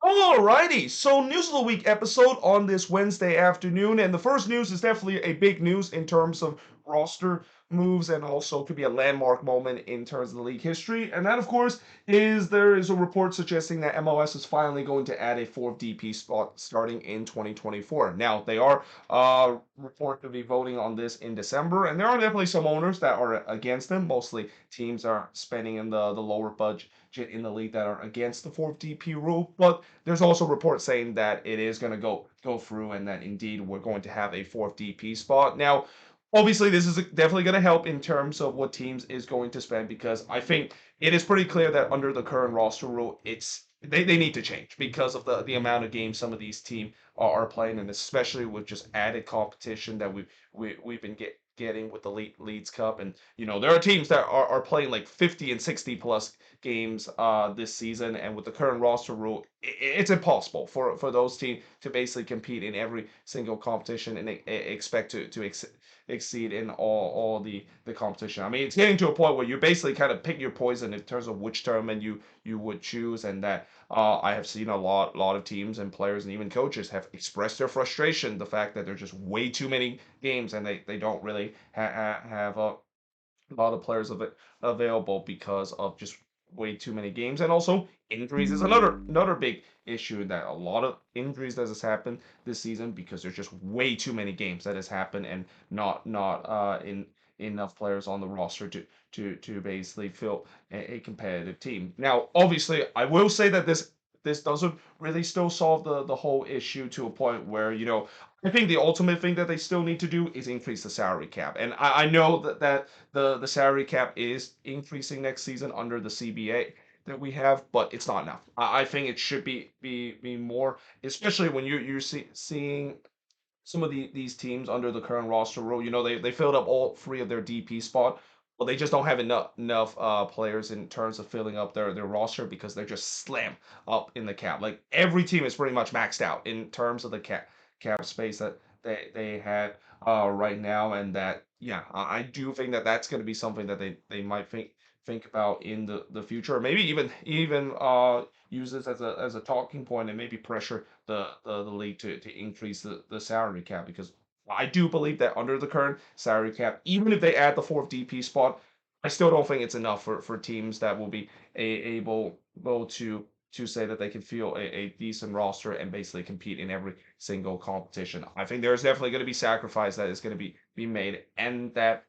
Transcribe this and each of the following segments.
Alrighty, so news of the week episode on this Wednesday afternoon, and the first news is definitely a big news in terms of roster moves, and also could be a landmark moment in terms of the league history. And that, of course, is there is a report suggesting that MLS is finally going to add a fourth DP spot starting in 2024. Now they are reported to be voting on this in December, and there are definitely some owners that are against them. Mostly teams are spending in the lower budget in the league that are against the fourth DP rule, but there's also reports saying that it is going to go through and that indeed we're going to have a fourth DP spot. Now, obviously, this is definitely going to help in terms of what teams is going to spend because I think it is pretty clear that under the current roster rule, they need to change because of the amount of games some of these teams are playing, and especially with just added competition that we've been getting with the Leads Cup. And there are teams that are playing like 50 and 60 plus games this season, and with the current roster rule, it's impossible for those teams to basically compete in every single competition and expect to exceed in all the competition. I mean, it's getting to a point where you basically kind of pick your poison in terms of which tournament you would choose, and that I have seen a lot of teams and players and even coaches have expressed their frustration, the fact that there's just way too many games and they don't really have a lot of players of it available because of just way too many games, and also injuries is another big issue, that a lot of injuries that has happened this season because there's just way too many games that has happened and not in enough players on the roster to basically fill a competitive team. Now, obviously, I will say that this doesn't really still solve the whole issue to a point where I think the ultimate thing that they still need to do is increase the salary cap. And I know that the salary cap is increasing next season under the CBA that we have, but it's not enough. I think it should be more, especially when seeing some of these teams under the current roster rule. They filled up all three of their DP spot, but they just don't have enough players in terms of filling up their roster because they're just slam up in the cap. Like every team is pretty much maxed out in terms of the cap space that they had right now, and that yeah, I do think that that's going to be something that they might think about in the future, or maybe even use this as a talking point and maybe pressure the league to increase the salary cap, because I do believe that under the current salary cap, even if they add the fourth DP spot, I still don't think it's enough for teams that will be able to say that they can field a decent roster and basically compete in every single competition. I think there's definitely going to be sacrifice that is going to be made, and that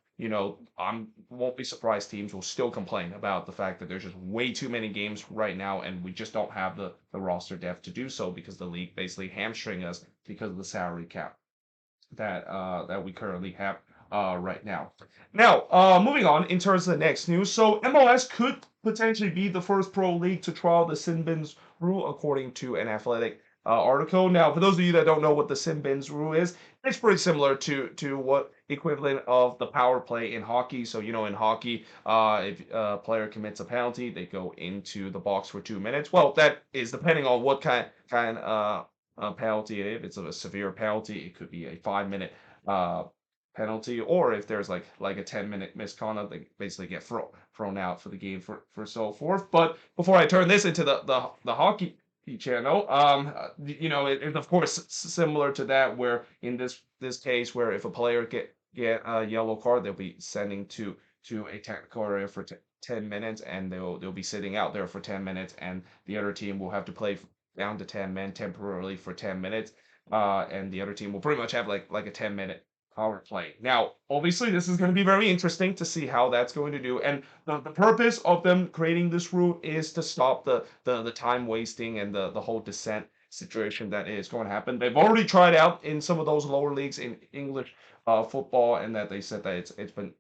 I won't be surprised teams will still complain about the fact that there's just way too many games right now, and we just don't have the roster depth to do so because the league basically hamstring us because of the salary cap that we currently have right now. Now, moving on in terms of the next news. So MLS could potentially be the first pro league to trial the sin bins rule, according to an athletic article. Now, for those of you that don't know what the sin bins rule is, it's pretty similar to what equivalent of the power play in hockey. So, in hockey, if a player commits a penalty, they go into the box for 2 minutes. Well, that is depending on what kind penalty. If it's a severe penalty, it could be a 5 minute uh, penalty, or if there's like a 10-minute misconduct, they basically get thrown out for the game for so forth. But before I turn this into the hockey channel, it's of course similar to that, where in this case, where if a player get a yellow card, they'll be sending to a technical area for 10 minutes, and they'll be sitting out there for 10 minutes, and the other team will have to play down to 10 men temporarily for 10 minutes. And the other team will pretty much have like a 10-minute power play. Now, obviously, this is going to be very interesting to see how that's going to do. And the purpose of them creating this rule is to stop the time wasting and the whole dissent situation that is going to happen. They've already tried out in some of those lower leagues in English football, and that they said that it's been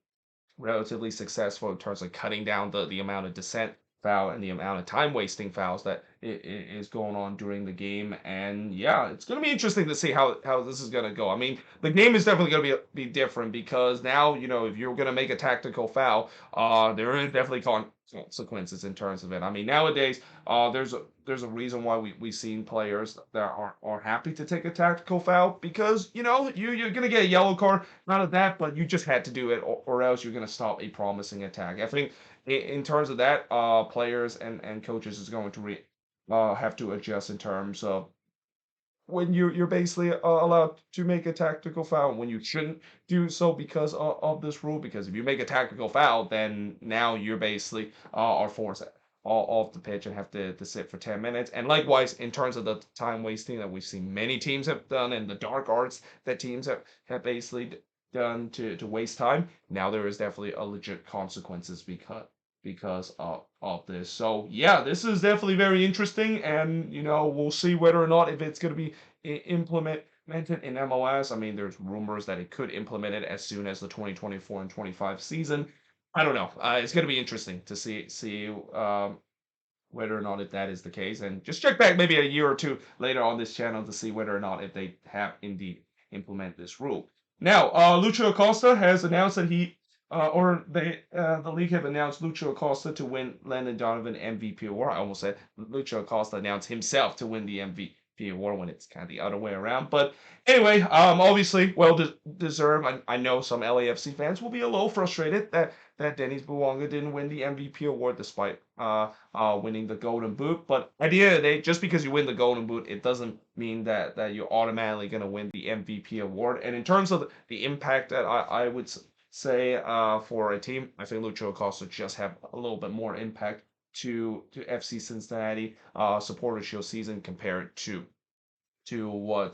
relatively successful in terms of cutting down the amount of dissent foul and the amount of time wasting fouls that is going on during the game. And yeah, it's going to be interesting to see how this is going to go. I mean, the game is definitely going to be different because now, if you're going to make a tactical foul, there is definitely consequences in terms of it. I mean, nowadays, there's a reason why we've seen players that are happy to take a tactical foul, because you're going to get a yellow card, none of that, but you just had to do it, or else you're going to stop a promising attack. I think in terms of that, players and coaches is going to have to adjust in terms of when you're basically allowed to make a tactical foul when you shouldn't do so because of this rule. Because if you make a tactical foul, then now you're basically are forced off the pitch and have to sit for 10 minutes. And likewise, in terms of the time wasting that we've seen many teams have done and the dark arts that teams have basically done to waste time, now there is definitely a legit consequences because of this. So yeah, this is definitely very interesting, and we'll see whether or not if it's going to be implemented in MLS. I mean, there's rumors that it could implement it as soon as the 2024 and 25 season. I don't know. It's going to be interesting to see whether or not if that is the case, and just check back maybe a year or two later on this channel to see whether or not if they have indeed implement this rule. Now, Lucho Acosta has announced that the league have announced Lucho Acosta to win Landon Donovan MVP award. I almost said Lucho Acosta announced himself to win the MVP award when it's kind of the other way around. But anyway, obviously, well deserved. I know some LAFC fans will be a little frustrated that Dennis Bouanga didn't win the MVP award despite winning the Golden Boot. But at the end of the day, just because you win the Golden Boot, it doesn't mean that you're automatically going to win the MVP award. And in terms of the impact that I would say for a team, I think Lucho Acosta just have a little bit more impact to FC Cincinnati supporter shield season compared to what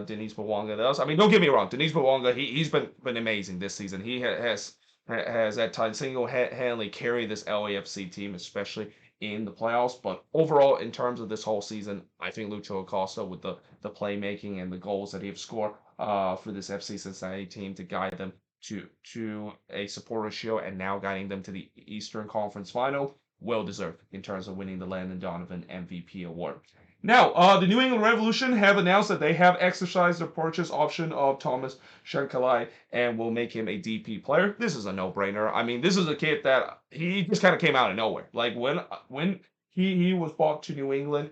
Denise Bouanga does. I mean, don't get me wrong, Denise Bouanga, he's been amazing this season. He has at times single-handedly carried this LAFC team, especially in the playoffs. But overall, in terms of this whole season, I think Lucho Acosta, with the playmaking and the goals that he has scored for this FC Cincinnati team to guide them to a supporter shield and now guiding them to the Eastern Conference Final, well deserved in terms of winning the Landon Donovan MVP award. Now, the New England Revolution have announced that they have exercised the purchase option of Thomas Shankalai and will make him a DP player. This is a no-brainer. I mean, this is a kid that he just kind of came out of nowhere. Like when he was bought to New England,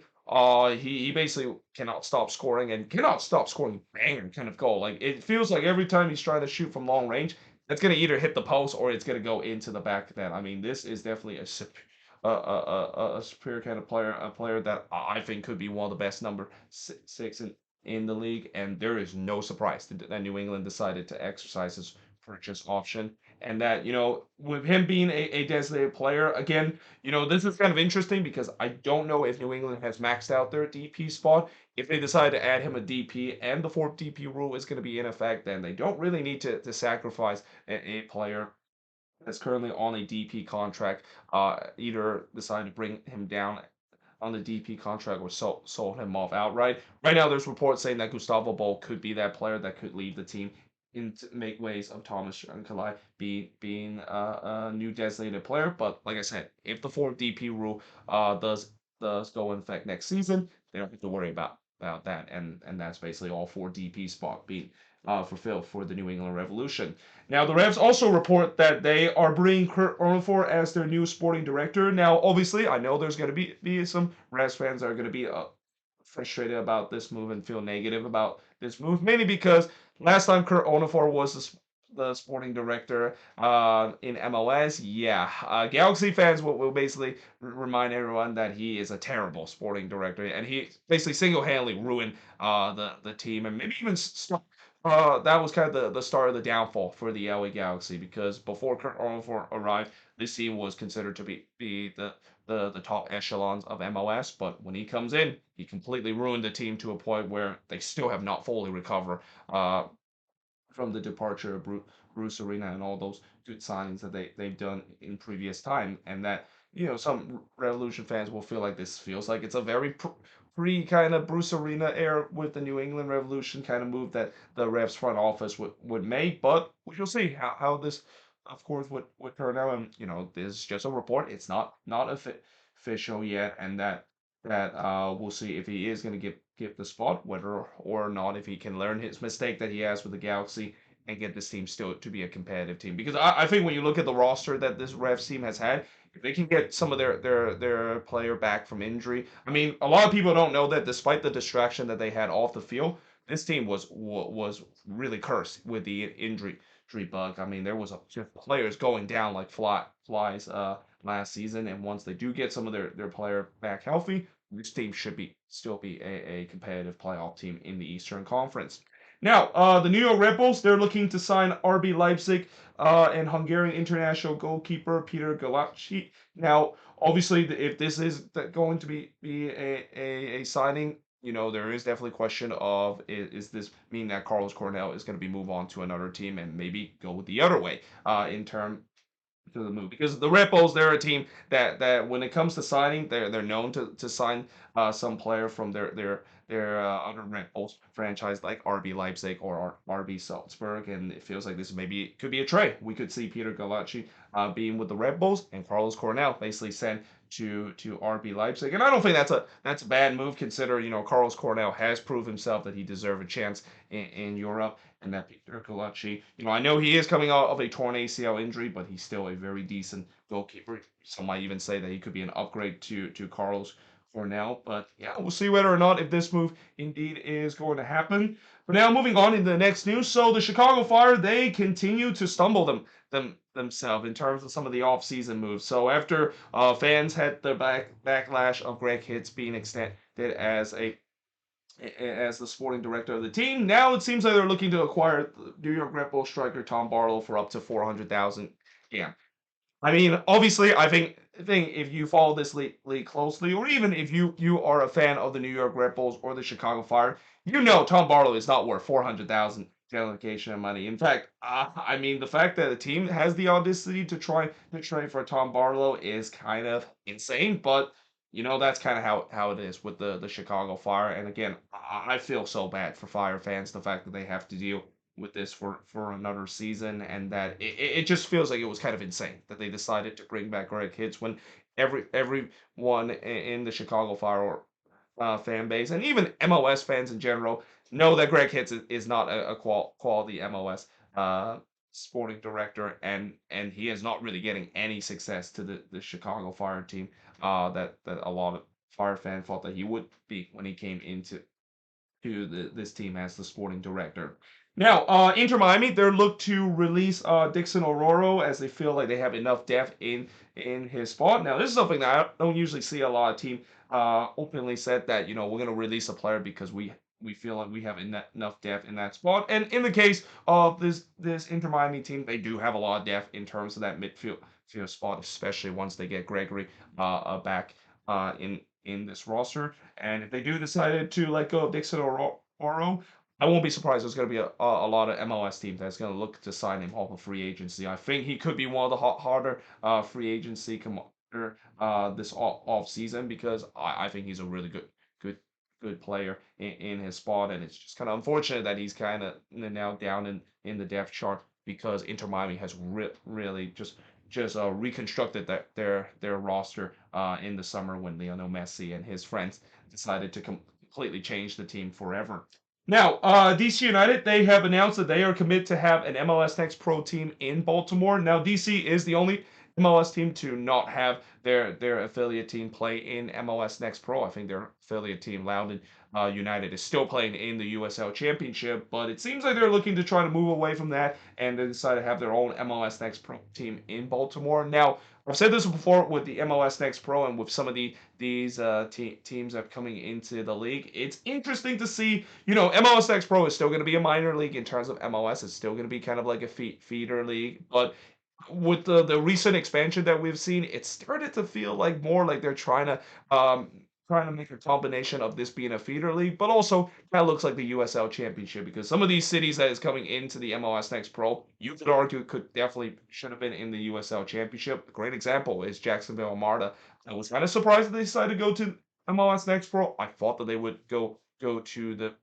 he basically cannot stop scoring and cannot stop scoring banger kind of goal. Like it feels like every time he's trying to shoot from long range, it's gonna either hit the post or it's gonna go into the back of that. I mean, this is definitely a superior kind of player, a player that I think could be one of the best number six in the league. And there is no surprise that New England decided to exercise his purchase option. And that, with him being a designated player, again, this is kind of interesting because I don't know if New England has maxed out their DP spot. If they decide to add him a DP and the fourth DP rule is going to be in effect, then they don't really need to sacrifice a player that's currently on a DP contract, either decide to bring him down on the DP contract or sold him off outright. Right now, there's reports saying that Gustavo Bol could be that player that could leave the team and make ways of Thomas Shankalai being a new designated player. But like I said, if the fourth DP rule does go in effect next season, they don't have to worry about that, and that's basically all four DP spot being fulfilled for the New England Revolution. Now, the Revs also report that they are bringing Kurt Ornfor as their new sporting director. Now, obviously, I know there's going to be some Revs fans that are going to be frustrated about this move and feel negative about this move, mainly because last time Kurt Ornfor was the sporting director in MLS, yeah, Galaxy fans will basically remind everyone that he is a terrible sporting director, and he basically single-handedly ruined the team and maybe even that was kind of the start of the downfall for the LA Galaxy because before Kurt Ornfor arrived, this team was considered to be the top echelons of MLS. But when he comes in, he completely ruined the team to a point where they still have not fully recovered from the departure of Bruce Arena and all those good signings that they've done in previous time, and that some Revolution fans will feel like this feels like it's a very pre kind of Bruce Arena era with the New England Revolution kind of move that the Revs front office would make, but we shall see how this, of course, would turn out. And this is just a report; it's not official yet, and that we'll see if he is going to give the spot, whether or not if he can learn his mistake that he has with the Galaxy and get this team still to be a competitive team. Because I think when you look at the roster that this Revs team has had, if they can get some of their player back from injury, I mean, a lot of people don't know that despite the distraction that they had off the field, this team was really cursed with the injury injury bug. I mean, there was a just players going down like flies last season, and once they do get some of their player back healthy, this team should be still be a competitive playoff team in the Eastern Conference. Now, the New York Red Bulls, they're looking to sign RB Leipzig and Hungarian international goalkeeper Peter Galacsi. Now, obviously, if this is going to be a signing, there is definitely question of is this mean that Carlos Cornell is going to be move on to another team and maybe go the other way in term to the move, because the Red Bulls, they're a team that when it comes to signing, they're known to sign some player from their other Red Bulls franchise like RB Leipzig or RB Salzburg, and it feels like this maybe could be a trade. We could see Peter Galacci being with the Red Bulls and Carlos Cornell basically sent to RB Leipzig, and I don't think that's a bad move, considering Carlos Cornell has proved himself that he deserved a chance in Europe, and that Peter Galacci, I know he is coming out of a torn ACL injury, but he's still a very decent goalkeeper. Some might even say that he could be an upgrade to Carlos Cornell. But yeah, we'll see whether or not if this move indeed is going to happen. But now moving on into the next news. So the Chicago Fire, they continue to stumble themselves in terms of some of the off-season moves. So after fans had the backlash of Greg Hitz being extended as the sporting director of the team. Now it seems like they're looking to acquire New York Red Bull striker Tom Barlow for up to 400,000. Yeah, I mean, obviously, I think if you follow this league closely, or even if you are a fan of the New York Red Bulls or the Chicago Fire, Tom Barlow is not worth 400,000 delegation of money. In fact, I mean, the fact that a team has the audacity to try to trade for Tom Barlow is kind of insane. But that's kind of how it is with the Chicago Fire. And again, I feel so bad for Fire fans, the fact that they have to deal with this for another season, and that it just feels like it was kind of insane that they decided to bring back Greg Hitz when everyone in the Chicago Fire fan base, and even MLS fans in general, know that Greg Hitz is not a quality MLS sporting director, and he is not really getting any success to the Chicago Fire team that a lot of Fire fan thought that he would be when he came into this team as the sporting director. Now, Inter Miami, they're looked to release Dixon Ororo as they feel like they have enough depth in his spot. Now, this is something that I don't usually see a lot of team openly said that we're going to release a player because we feel like we have enough depth in that spot. And in the case of this Inter Miami team, they do have a lot of depth in terms of that midfield spot, especially once they get Gregory back in this roster. And if they do decide to let go of Dixon Oro, I won't be surprised. There's going to be a lot of MLS teams that's going to look to sign him off of free agency. I think he could be one of the harder free agency commander this off season, because I think he's a really good player in his spot, and it's just kind of unfortunate that he's kind of now down in the depth chart, because Inter Miami has really just reconstructed their roster in the summer when Lionel Messi and his friends decided to completely change the team forever. Now, DC United, they have announced that they are committed to have an MLS Next Pro team in Baltimore. Now, DC is the only MLS team to not have their affiliate team play in MLS Next Pro. I think their affiliate team, Loudon United, is still playing in the USL Championship, but it seems like they're looking to try to move away from that, and they decided to have their own MLS Next Pro team in Baltimore. Now, I've said this before with the MLS Next Pro and with some of these teams that are coming into the league. It's interesting to see, MLS Next Pro is still going to be a minor league in terms of MLS. It's still going to be kind of like a feeder league, but with the recent expansion that we've seen, it started to feel like more like they're trying to make a combination of this being a feeder league, but also that looks like the USL Championship, because some of these cities that is coming into the MLS Next Pro, you could argue could definitely should have been in the USL Championship. A great example is Jacksonville Marta. I was kind of surprised that they decided to go to MLS Next Pro. I thought that they would go to the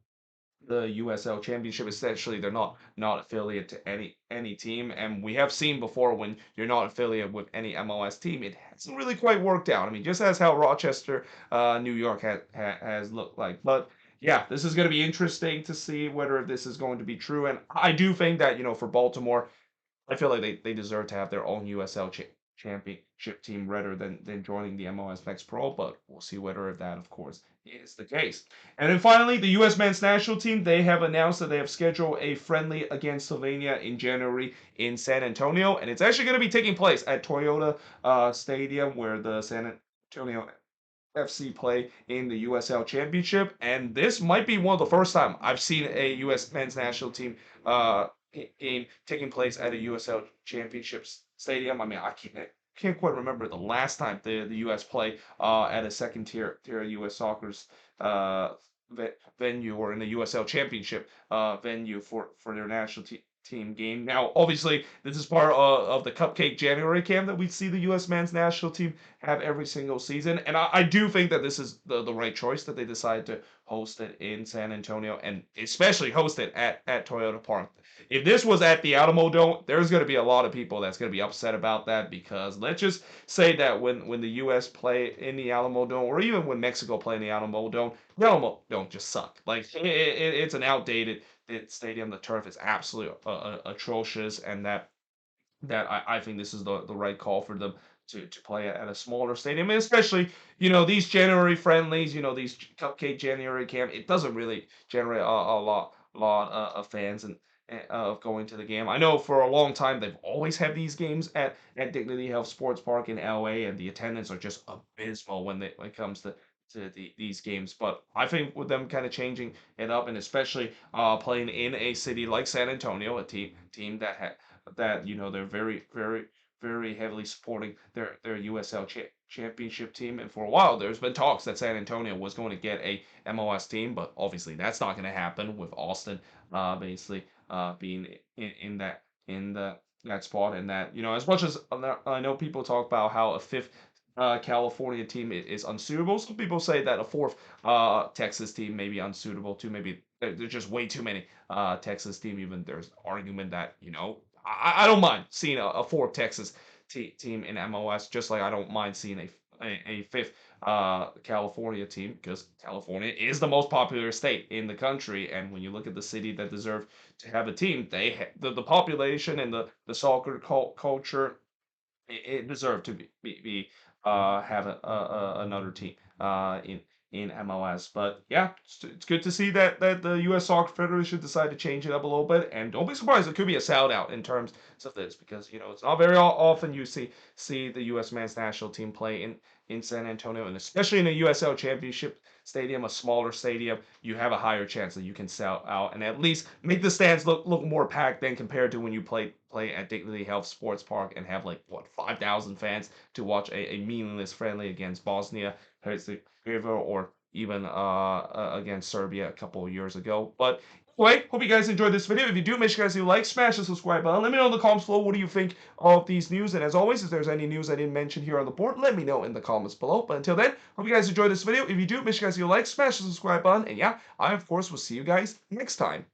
USL Championship. Essentially, they're not affiliate to any team, and we have seen before when you're not affiliate with any MLS team, it hasn't really quite worked out. I mean, just as how Rochester, New York has looked like. But yeah, this is going to be interesting to see whether this is going to be true, and I do think that for Baltimore, I feel like they deserve to have their own USL championship team rather than joining the MLS Next Pro, but we'll see whether that, of course, is the case. And then finally, the U.S. men's national team, they have announced that they have scheduled a friendly against Slovenia in January in San Antonio, and it's actually going to be taking place at Toyota Stadium, where the San Antonio FC play in the USL Championship, and this might be one of the first time I've seen a U.S. men's national team game taking place at a USL Championship stadium. I mean, can't quite remember the last time the U.S. play at a second tier U.S. soccer's uh, venue or in the USL Championship venue for their national team game. Now, obviously, this is part of the Cupcake January camp that we see the U.S. men's national team have every single season. And I do think that this is the right choice that they decided to host it in San Antonio and especially host it at Toyota Park. If this was at the Alamo Dome, there's going to be a lot of people that's going to be upset about that because let's just say that when the U.S. play in the Alamo Dome or even when Mexico play in the Alamo Dome just suck. Like it's an outdated stadium. The turf is absolutely atrocious, and I think this is the right call for them to play at a smaller stadium, and especially these January friendlies, these Cupcake January camp. It doesn't really generate a lot of fans and of going to the game. I know for a long time they've always had these games at Dignity Health Sports Park in LA, and the attendance are just abysmal when it comes to these games. But I think with them kind of changing it up, and especially playing in a city like San Antonio, a team that they're very heavily supporting their USL championship team. And for a while, there's been talks that San Antonio was going to get a MLS team, but obviously that's not going to happen with Austin basically being in that spot. And that as much as I know people talk about how a fifth California team is unsuitable. Some people say that a fourth Texas team may be unsuitable too. Maybe there's just way too many Texas team. Even there's argument that I don't mind seeing a fourth Texas team in MLS, just like I don't mind seeing a fifth California team because California is the most popular state in the country. And when you look at the city that deserve to have a team, the population and the soccer culture it deserved to have another team in MLS. But yeah, it's good to see that the U.S. Soccer Federation decided to change it up a little bit. And don't be surprised, it could be a shout out in terms of this because it's not very often you see the U.S. men's national team play in San Antonio, and especially in a USL Championship stadium, a smaller stadium, you have a higher chance that you can sell out and at least make the stands look more packed than compared to when you play at Dignity Health Sports Park and have like what 5,000 fans to watch a meaningless friendly against Bosnia Herzegovina or even against Serbia a couple of years ago. But anyway, hope you guys enjoyed this video. If you do, make sure you guys do like, smash the subscribe button. Let me know in the comments below what do you think of these news. And as always, if there's any news I didn't mention here on the board, let me know in the comments below. But until then, hope you guys enjoyed this video. If you do, make sure you guys do like, smash the subscribe button. And yeah, I of course will see you guys next time.